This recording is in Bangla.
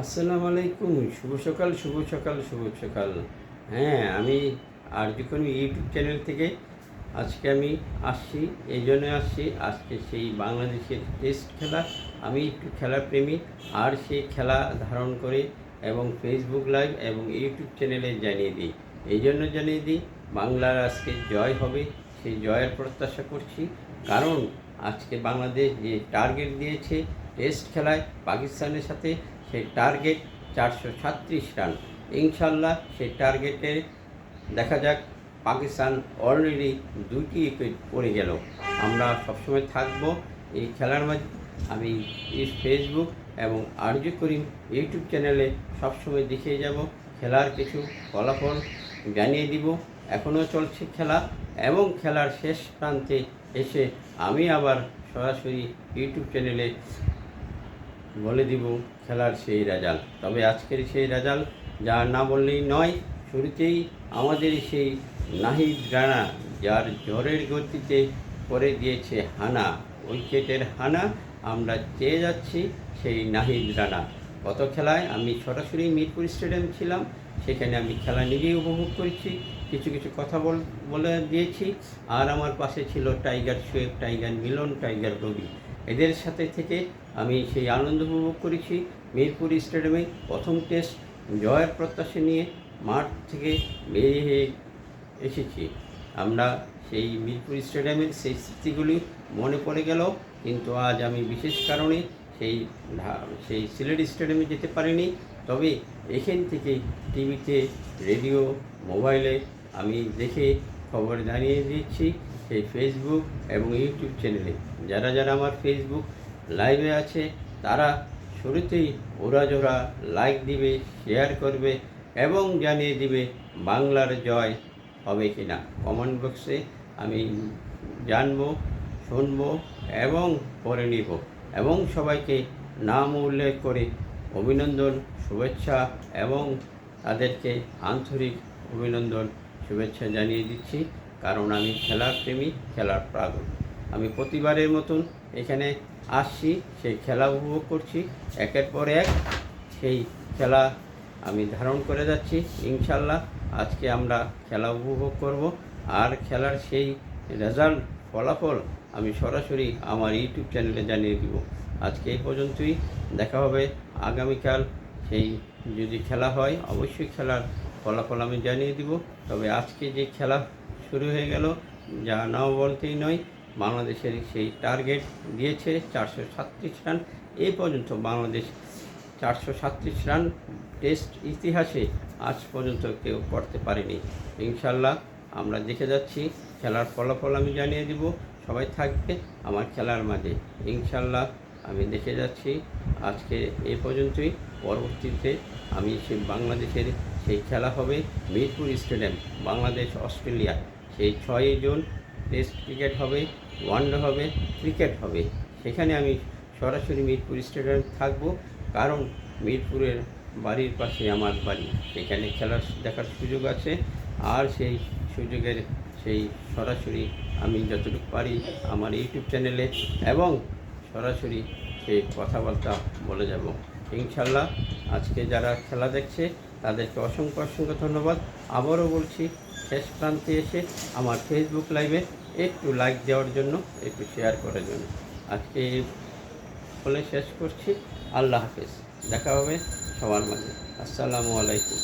আসসালামু আলাইকুম। শুভ সকাল, শুভ সকাল, শুভ সকাল। হ্যাঁ, আমি আরজুকরম ইউটিউব চ্যানেল থেকে আজকে আমি আসছি। এই জন্য আসছি, আজকে সেই বাংলাদেশের টেস্ট খেলা। আমি একটু খেলাপ্রেমী, আর সেই খেলা ধারণ করে এবং ফেসবুক লাইভ এবং ইউটিউব চ্যানেলে জানিয়ে দিই। এই জন্য জানিয়ে দিই, বাংলার আজকে জয় হবে, সেই জয়ের প্রত্যাশা করছি। কারণ আজকে বাংলাদেশ যে টার্গেট দিয়েছে টেস্ট খেলায় পাকিস্তানের সাথে, সেই টার্গেট 436 রান। ইনশাল্লাহ সেই টার্গেটে দেখা যাক। পাকিস্তান অলরেডি 2টি উইকেট পড়ে গেল। আমরা সবসময় থাকবো এই খেলার মাঝে। আমি এই ফেসবুক এবং আরজু করিম ইউটিউব চ্যানেলে সবসময় দেখিয়ে যাব, খেলার কিছু ফলাফল জানিয়ে দিব। এখনও চলছে খেলা, এবং খেলার শেষ প্রান্তে এসে আমি আবার সরাসরি ইউটিউব চ্যানেলে বলে দিব খেলার সেই রেজাল্ট। তবে আজকের সেই রেজাল্ট যা না বললেই নয়, শুরুতেই আমাদের সেই নাহিদ রানা, যার ঝড়ের গতিতে করে দিয়েছে হানা, উইকেটের হানা। আমরা চেয়ে যাচ্ছি সেই নাহিদ রানা। গত খেলায় আমি সরাসরি মিরপুর স্টেডিয়াম ছিলাম, সেখানে আমি খেলা নিজেই উপভোগ করেছি, কিছু কিছু কথা বলে দিয়েছি। আর আমার পাশে ছিল টাইগার শোয়েব, টাইগার মিলন, টাইগার রবি। এদের সাথে থেকে আমি সেই আনন্দ উপভোগ করেছি। মিরপুর স্টেডিয়ামে প্রথম টেস্ট জয়ের প্রত্যাশা নিয়ে মাঠ থেকে বেরিয়ে এসেছি। আমরা সেই মিরপুর স্টেডিয়ামের সেই স্মৃতিগুলি মনে পড়ে গেল, কিন্তু আজ আমি বিশেষ কারণে সেই সেই সিলেট স্টেডিয়ামে যেতে পারিনি। তবে এখান থেকে টিভিতে, রেডিও, মোবাইলে আমি দেখে খবর জানিয়ে দিচ্ছি সেই ফেসবুক এবং ইউটিউব চ্যানেলে। যারা যারা আমার ফেসবুক লাইভে আছে, তারা শুরুতেই ওরা লাইক দিবে, শেয়ার করবে এবং জানিয়ে দিবে বাংলার জয় হবে কি না। কমেন্ট বক্সে আমি জানবো, শুনবো এবং পড়ে নিব, এবং সবাইকে নাম উল্লেখ করে অভিনন্দন, শুভেচ্ছা এবং তাদেরকে আন্তরিক অভিনন্দন, শুভেচ্ছা জানিয়ে দিচ্ছি। কারণ আমি খেলার প্রেমী, খেলার পাগল। আমি প্রতিবারের মতন এখানে আসছি, সেই খেলা উপভোগ করছি। একের পর এক সেই খেলা আমি ধারণ করে যাচ্ছি। ইনশাল্লাহ আজকে আমরা খেলা উপভোগ করব, আর খেলার সেই রেজাল্ট, ফলাফল আমি সরাসরি আমার ইউটিউব চ্যানেলে জানিয়ে দিব। আজকে এই পর্যন্তই, দেখা হবে আগামীকাল। সেই যদি খেলা হয়, অবশ্যই খেলার ফলাফল আমি জানিয়ে দিব। তবে আজকে যে খেলা শুরু হয়ে গেল, যা নাও বলতেই নয়, বাংলাদেশের সেই টার্গেট দিয়েছে 436 রান। এই পর্যন্ত বাংলাদেশ 436 রান টেস্ট ইতিহাসে আজ পর্যন্ত কেউ করতে পারেনি। ইনশাল্লাহ আমরা দেখে যাচ্ছি, খেলার ফলাফল আমি জানিয়ে দিব। সবাই থাকবে আমার খেলার মাঝে, ইনশাল্লাহ আমি দেখে যাচ্ছি। আজকে এই পর্যন্তই। পরবর্তীতে আমি সেই বাংলাদেশের সেই খেলা হবে মিরপুর স্টেডিয়াম, বাংলাদেশ অস্ট্রেলিয়া। সেই 6 জুন টেস্ট ক্রিকেট হবে, ওয়ানডে হবে, ক্রিকেট হবে। সেখানে আমি সরাসরি মিরপুর স্টেডিয়ামে থাকবো, কারণ মিরপুরের বাড়ির পাশে আমার বাড়ি, সেখানে খেলার দেখার সুযোগ আছে। আর সেই সুযোগের সেই সরাসরি আমি যতটুকু পারি আমার ইউটিউব চ্যানেলে এবং সরাসরি সেই কথাবার্তা বলে যাব। ইনশাল্লাহ আজকে যারা খেলা দেখছে তাদেরকে অসংখ্য অসংখ্য ধন্যবাদ। আবারও বলছি, শেষ প্রান্তে এসে আমার ফেসবুক লাইভে একটু লাইক দেওয়ার জন্য, একটু শেয়ার করার জন্য। আজকে বলে শেষ করছি। আল্লাহ হাফেজ, দেখা হবে সবার মাঝে। আসসালামু আলাইকুম।